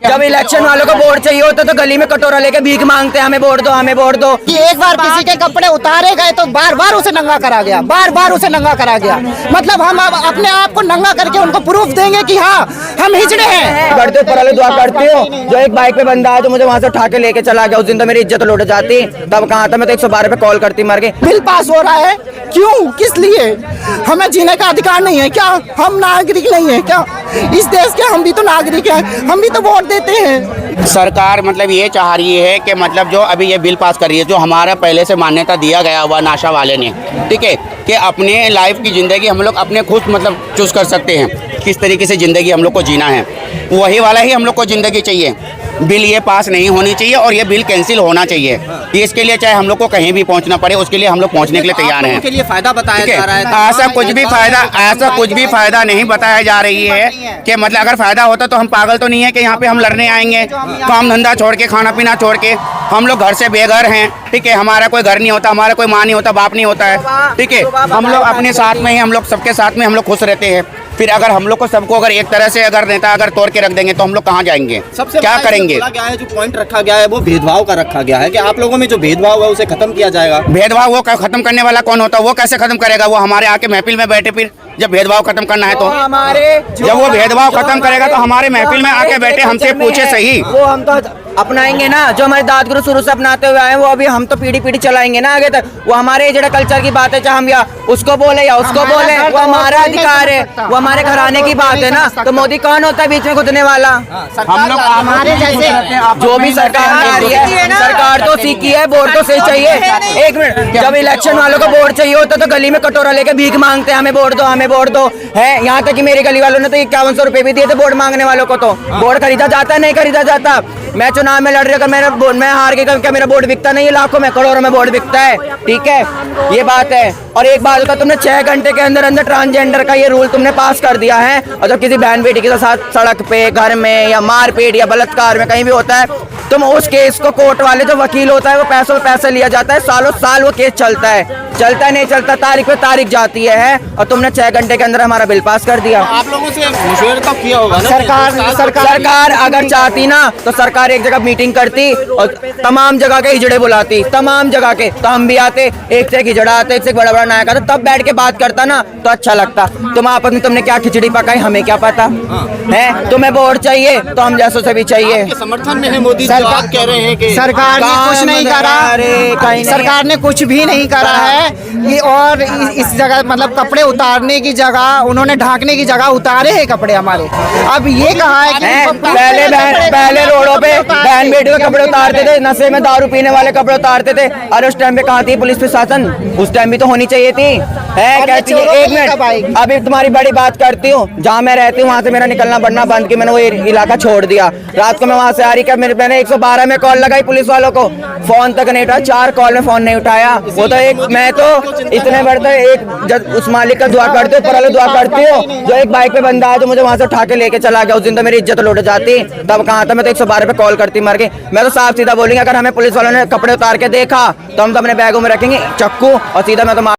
जब इलेक्शन वालों को वोट चाहिए होता तो गली में कटोरा लेके भीख मांगते हैं, हमें वोट दो, हमें वोट दो। कि एक बार किसी के कपड़े उतारे गए तो बार बार उसे नंगा करा गया, बार बार उसे नंगा करा गया। मतलब हम अपने आप को नंगा करके उनको प्रूफ देंगे कि हाँ हम हिजड़े हैं। करते ऊपर वाले दुआ करती हो। जो एक बाइक पे बंदा है जो मुझे वहाँ से उठा के लेके चला गया, उस दिन तो मेरी इज्जत लुट जाती। तब कहाँ था मैं, तो 112 पे कॉल करती, मर गई। बिल पास हो रहा है, क्यों, किस लिए? हमें जीने का अधिकार नहीं है क्या? हम नागरिक नहीं है क्या इस देश के? हम भी तो नागरिक हैं, हम भी तो वोट देते हैं। सरकार मतलब ये चाह रही है कि मतलब जो अभी ये बिल पास कर रही है, जो हमारा पहले से मान्यता दिया गया हुआ नाशा वाले ने, ठीक है, कि अपने लाइफ की ज़िंदगी हम लोग अपने खुद मतलब चूज़ कर सकते हैं किस तरीके से ज़िंदगी हम लोग को जीना है, वही वाला ही हम लोग को ज़िंदगी चाहिए। बिल ये पास नहीं होनी चाहिए और ये बिल कैंसिल होना चाहिए। इसके लिए चाहे हम लोग को कहीं भी पहुंचना पड़े, उसके लिए हम लोग पहुंचने के लिए तैयार हैं। के लिए फायदा बताया जा रहा है, ऐसा कुछ भी फायदा नहीं बताया जा रही है कि मतलब अगर फायदा होता तो हम पागल तो नहीं है कि यहाँ पे हम लड़ने आएंगे, काम धंधा छोड़ के, खाना पीना छोड़ के। हम लोग घर से बेघर हैं, ठीक है, हमारा कोई घर नहीं होता, हमारा कोई माँ नहीं होता, बाप नहीं होता है, ठीक है, हम लोग अपने साथ में ही, हम लोग सबके साथ में हम लोग खुश रहते हैं। फिर अगर हम लोग को सबको अगर एक तरह से अगर नेता अगर तोड़ के रख देंगे तो हम लोग कहाँ जाएंगे, क्या करेंगे? क्या है जो पॉइंट रखा गया है वो भेदभाव का रखा गया है कि आप लोगों में जो भेदभाव है उसे खत्म किया जाएगा। भेदभाव वो खत्म करने वाला कौन होता है? वो कैसे खत्म करेगा? वो हमारे आके महफिल में बैठे, फिर जब भेदभाव खत्म करना है तो जब वो भेदभाव खत्म करेगा तो हमारे महफिल में आके बैठे हमसे पूछे सही। वो हम तो अपनाएंगे ना, जो हमारे दादा गुरु शुरू से अपनाते हुए आए, वो अभी हम तो पीढ़ी पीढ़ी चलाएंगे ना आगे तक। वो हमारे जड़ा कल्चर की बात है, चाहे हम या उसको बोले या उसको बोले, वो हमारा अधिकार है, वो हमारे घराने की बात है ना। तो मोदी कौन होता है बीच में घुसने वाला? हम लोग हमारे जैसे जो भी सरकार आ रही है, सरकार तो सीखी है, वोट तो सही चाहिए। एक मिनट, जब इलेक्शन वालों को वोट चाहिए होता तो गली में कटोरा लेके भीख मांगते हैं, हमें वोट दो, हमें वोट दो। है यहाँ तक कि मेरी गली वालों ने तो 5100 रुपए भी दिए थे वोट मांगने वालों को। तो वोट खरीदा जाता, नहीं खरीदा जाता। मैं चुनाव में लड़ रही हूँ, मैं हार गई, क्या मेरा वोट बिकता नहीं है? लाखों में, करोड़ों में वोट बिकता है, ठीक है, ये बात है। और एक बात होता, तुमने 6 घंटे के अंदर अंदर ट्रांसजेंडर का ये रूल तुमने पास कर दिया है, और जब किसी बहन बेटी के साथ सड़क पे, घर में या मारपीट या बलात्कार में कहीं भी होता है, तुम उस केस को कोर्ट वाले जो वकील होता है वो पैसों पे पैसा लिया जाता है, सालों साल वो केस चलता है, चलता नहीं चलता, तारीख पे तारीख जाती है, और तुमने 6 घंटे के अंदर हमारा बिल पास कर दिया। आप लोगों से मशवरा तो किया होगा ना? सरकार अगर चाहती ना तो सरकार एक जगह मीटिंग करती और तमाम जगह के हिजड़े बुलाती, तमाम जगह के, तो हम भी आते, एक से एक हिजड़ा आते, एक से बड़ा बड़ा नायक आता, तब बैठ के बात करता ना तो अच्छा लगता। तुम आपस में तुमने क्या खिचड़ी पकाई, हमें क्या पता है? तुम्हें वोट चाहिए तो हम जैसों से भी चाहिए। समर्थन में है मोदी, आप कह रहे हैं कि सरकार ने कुछ नहीं करा, सरकार ने कुछ भी नहीं करा है। ये और इस जगह मतलब कपड़े उतारने की जगह, उन्होंने ढांकने की जगह उतारे हैं कपड़े हमारे। अब ये कहा है कि पहले रोडों पे बहन बेटियों के कपड़े उतारते थे, नशे में दारू पीने वाले कपड़े उतारते थे। और उस टाइम पे कहाँ थी पुलिस प्रशासन? उस टाइम भी तो होनी चाहिए थी। कहती है, एक मिनट, अभी तुम्हारी बड़ी बात करती हूँ। जहाँ मैं रहती हूँ वहाँ से मेरा निकलना बढ़ना बंद की, मैंने वो इलाका छोड़ दिया। रात को मैं वहाँ से आ रही, क्या मैंने 112 में कॉल लगाई पुलिस वालों को, फोन तक नहीं उठाया, 4 कॉल में फोन नहीं उठाया। वो तो एक, मैं तो इतने बढ़ते एक उस मालिक का दुआ करती हूँ, ऊपर वाले दुआ करती हूँ। जो एक बाइक पे बंदा है जो मुझे वहाँ से उठा के लेके चला गया, उस दिन तो मेरी इज्जत लुट जाती। तब कहाँ था मैं, तो 112 पे कॉल करती, मर गई। मैं तो साफ सीधा बोलूंगी, अगर हमें पुलिस वालों ने कपड़े उतार के देखा तो हम तो अपने बैगों में रखेंगे चक्कू और सीधा मैं तो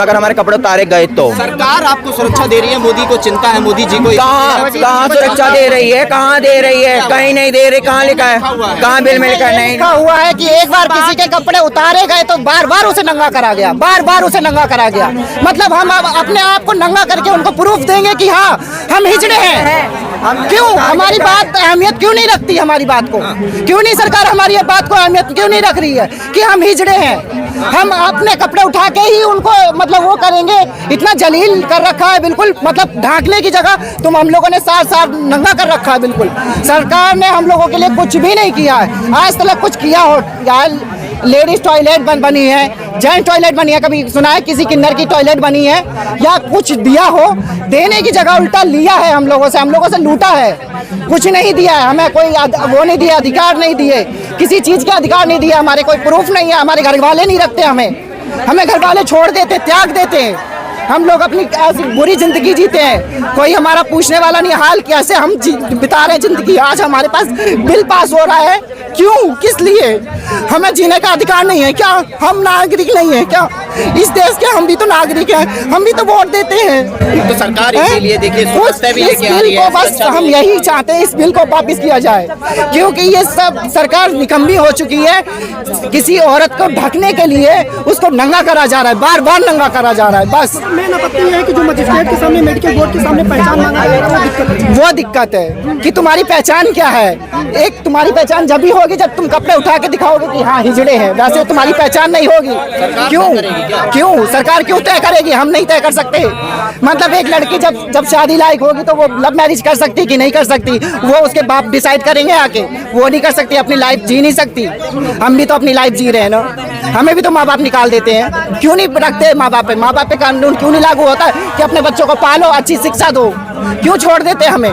अगर हमारे कपड़े उतारे गए तो। सरकार आपको सुरक्षा दे रही है, मोदी को चिंता है, मोदी जी को कहाँ सुरक्षा दे रही है? कहाँ दे रही है? कहीं नहीं दे रही। कहाँ लिखा है? कहाँ बिल में लिखा है? नहीं लिखा हुआ है कि एक बार किसी के कपड़े उतारे गए तो बार बार उसे नंगा करा गया, बार बार उसे नंगा करा गया। मतलब हम अपने आप को नंगा करके उनको प्रूफ देंगे कि हाँ हम हिजड़े हैं। क्यों हमारी बात अहमियत क्यों नहीं रखती? हमारी बात को क्यों नहीं सरकार हमारी बात को अहमियत क्यों नहीं रख रही है कि हम हिजड़े हैं? हम अपने कपड़े उठा के ही उनको मतलब वो करेंगे। इतना जलील कर रखा है बिल्कुल, मतलब ढांकने की जगह तुम हम लोगों ने साफ साफ नंगा कर रखा है बिल्कुल। सरकार ने हम लोगों के लिए कुछ भी नहीं किया है आज तक। कुछ किया हो यार? लेडीज टॉयलेट बनी है, जेंट्स टॉयलेट बनी है, कभी सुना है किसी किन्नर की टॉयलेट बनी है? या कुछ दिया हो? देने की जगह उल्टा लिया है हम लोगों से लूटा है। कुछ नहीं दिया है हमें, कोई वो नहीं दिया, अधिकार नहीं दिए, किसी चीज के अधिकार नहीं दिया, हमारे कोई प्रूफ नहीं है, हमारे घर वाले नहीं रखते हमें घर वाले छोड़ देते, त्याग देते हैं। हम लोग अपनी बुरी जिंदगी जीते हैं, कोई हमारा पूछने वाला नहीं हाल कैसे हम बिता रहे हैं जिंदगी। आज हमारे पास बिल पास हो रहा है, क्यों, किस लिए? हमें जीने का अधिकार नहीं है क्या? हम नागरिक नहीं है क्या इस देश के हम भी तो नागरिक हैं, हम भी तो वोट देते हैं। तो सरकार इसीलिए देखिए समस्या भी इस लेके आ बिल रही को है। बस हम यही चाहते हैं, इस बिल को वापस किया जाए, क्योंकि ये सब सरकार निकम्मी हो चुकी है। किसी औरत को ढकने के लिए उसको नंगा करा जा रहा है, बार बार नंगा करा जा रहा है। बस मेन आपत्ति है कि जो मजिस्ट्रेट के सामने, मेडिकल बोर्ड के सामने पहचान मांगा जा रहा है, वो दिक्कत है कि तुम्हारी पहचान क्या है। एक तुम्हारी पहचान जब भी होगी जब तुम कपड़े उठा के दिखाओगे कि हाँ हिजड़े हैं, वैसे तुम्हारी पहचान नहीं होगी। क्यों सरकार क्यों तय करेगी? हम नहीं तय कर सकते। मतलब एक लड़की जब शादी लायक होगी तो वो लव मैरिज कर सकती कि नहीं कर सकती, वो उसके बाप डिसाइड करेंगे आके। वो नहीं कर सकती, अपनी लाइफ जी नहीं सकती। हम भी तो अपनी लाइफ जी रहे हैं ना, हमें भी तो माँ बाप निकाल देते हैं। क्यों नहीं रखते माँ बाप पे कानून क्यों नहीं लागू होता कि अपने बच्चों को पालो, अच्छी शिक्षा दो? क्यों छोड़ देते हमें?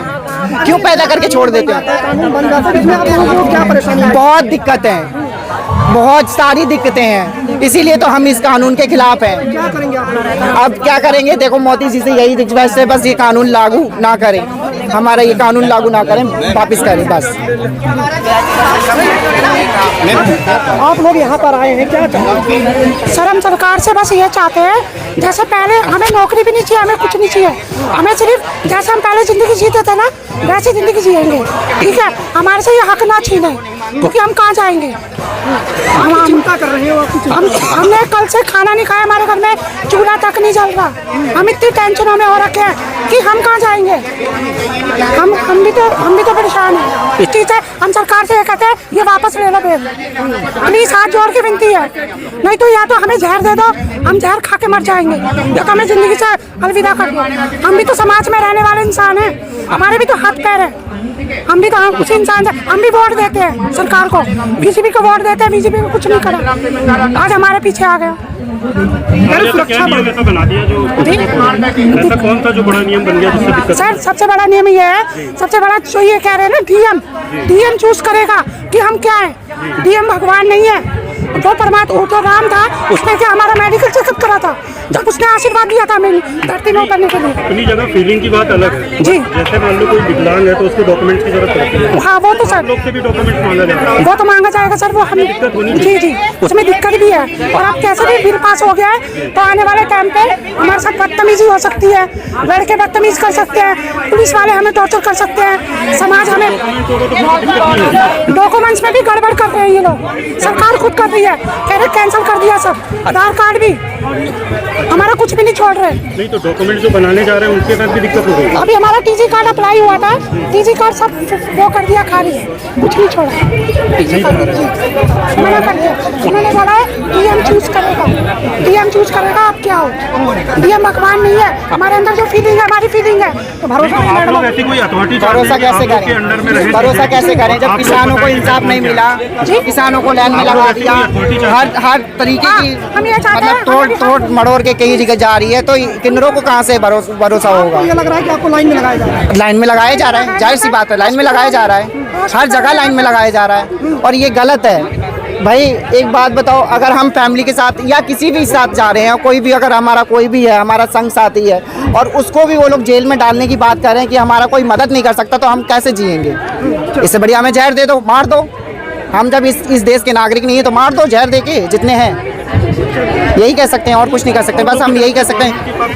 क्यों पैदा करके छोड़ देते हैं? कानून बन जाता है, इसमें आप लोगों को क्या परेशानी है? बहुत दिक्कतें हैं, बहुत सारी दिक्कतें हैं, इसीलिए तो हम इस कानून के खिलाफ हैं। क्या करेंगे आप? अब क्या करेंगे? देखो मोदी जी से यही रिक्वेस्ट है, बस ये कानून लागू ना करें, हमारा ये कानून लागू ना करें, वापस करें बस। आप लोग यहाँ पर आए हैं, क्या चाहते हैं? सर हम सरकार से बस ये चाहते हैं, जैसे पहले हमें नौकरी भी नहीं चाहिए, हमें कुछ नहीं चाहिए, हमें सिर्फ जैसे हम पहले ज़िंदगी जीते थे ना वैसी ज़िंदगी जिएंगे, ठीक है? हमारे से ये हक ना छीने, क्योंकि हम कहाँ जाएंगे? आप चिंता कर रहे हो? आप कुछ हमने कल से खाना नहीं खाया, हमारे घर में चूल्हा तक नहीं जल रहा। हम इतनी टेंशनों में हो रखे हैं कि हम कहाँ जाएंगे? हम भी तो परेशान हैं। ठीक है, हम सरकार से ये कहते हैं ये वापस ले लो बिल, प्लीज हाथ जोड़ के विनती है। नहीं तो या तो हमें जहर दे दो, हम जहर खा के मर जाएंगे, या तो हमें जिंदगी से अलविदा कर दो। हम भी तो समाज में रहने वाले इंसान हैं, हमारे भी तो हाथ पैर है, हम भी तो उसी इंसान से हम भी वोट देते हैं सरकार को, बीजेपी को वोट देते हैं, बीजेपी को कुछ नहीं करा, आज हमारे पीछे आ गया। सुरक्षा ऐसा बना दिया जो ऐसा कौन सा जो बड़ा नियम बन गया जिससे दिक्कत? सर सबसे बड़ा नियम ये है, सबसे बड़ा जो ये कह रहे हैं ना डीएम चूज करेगा कि हम क्या है। डीएम भगवान नहीं है, वो परमात्मा, वो तो राम था, उसने क्या हमारा मेडिकल चेकअप करा था, जब उसने आशीर्वाद दिया था हमें धरती में उतरने के लिए। अपनी जगह फीलिंग की बात अलग है जी। जैसे मान लो कोई विकलांग है तो उसको डॉक्यूमेंट्स की जरूरत पड़ती है, हाँ वो तो सर लोग से भी डॉक्यूमेंट्स मांगा जाता है। वो तो मांगा जाएगा सर, वो हम जी उसमें दिक्कत भी है। और अब कैसे भी बिल पास हो गया है तो आने वाले टाइम पे हमारे साथ बदतमीजी हो सकती है, लड़के बदतमीज कर सकते हैं, पुलिस वाले हमें टॉर्चर कर सकते हैं, समाज हमें डॉक्यूमेंट्स में भी गड़बड़ कर रहे हैं ये लोग, सरकार खुद कर रही है, कह रहे कैंसिल कर दिया सब, आधार कार्ड भी हमारा कुछ भी नहीं छोड़ रहे। नहीं तो डॉक्यूमेंट जो बनाने जा रहे हैं उनके साथ भी दिक्कत हो रही है। अभी हमारा टीजी कार्ड अप्लाई हुआ था, टीजी कार्ड सब वो कर दिया खाली, कुछ नहीं छोड़ा, मना कर दिया। उन्होंने बोला डीएम चूज करेगा, आप क्या हो? डीएम भगवान नहीं है, हमारे अंदर जो फीलिंग है हमारी फीलिंग है, तो भरोसा नहीं आप लोग मैडम। ऐसी कोई अथॉरिटी भरोसा कैसे के अंडर में करें? रहे, भरोसा कैसे करें जब किसानों को इंसाफ नहीं मिला, किसानों को लाइन में लगा दिया, हर तरीके की हम ये चाहते हैं, तोड़ मड़ोड़ के कई जगह जा रही है, तो किन्नरों को कहाँ से भरोसा होगा? ये लग रहा है कि आपको लाइन में लगाया जा रहा है। लाइन में लगाया जा रहा है, जाहिर सी बात है, लाइन में लगाया जा रहा है, हर जगह लाइन में लगाया जा रहा है, और ये गलत है। भाई एक बात बताओ, अगर हम फैमिली के साथ या किसी भी साथ जा रहे हैं, कोई भी अगर हमारा कोई भी है, हमारा संग साथी है, और उसको भी वो लोग जेल में डालने की बात कर रहे हैं कि हमारा कोई मदद नहीं कर सकता, तो हम कैसे जिएंगे? इससे बढ़िया हमें जहर दे दो, मार दो। हम जब इस देश के नागरिक नहीं है तो मार दो जहर दे के, जितने हैं। यही कह सकते हैं, और कुछ नहीं कर सकते, बस हम यही कह सकते हैं।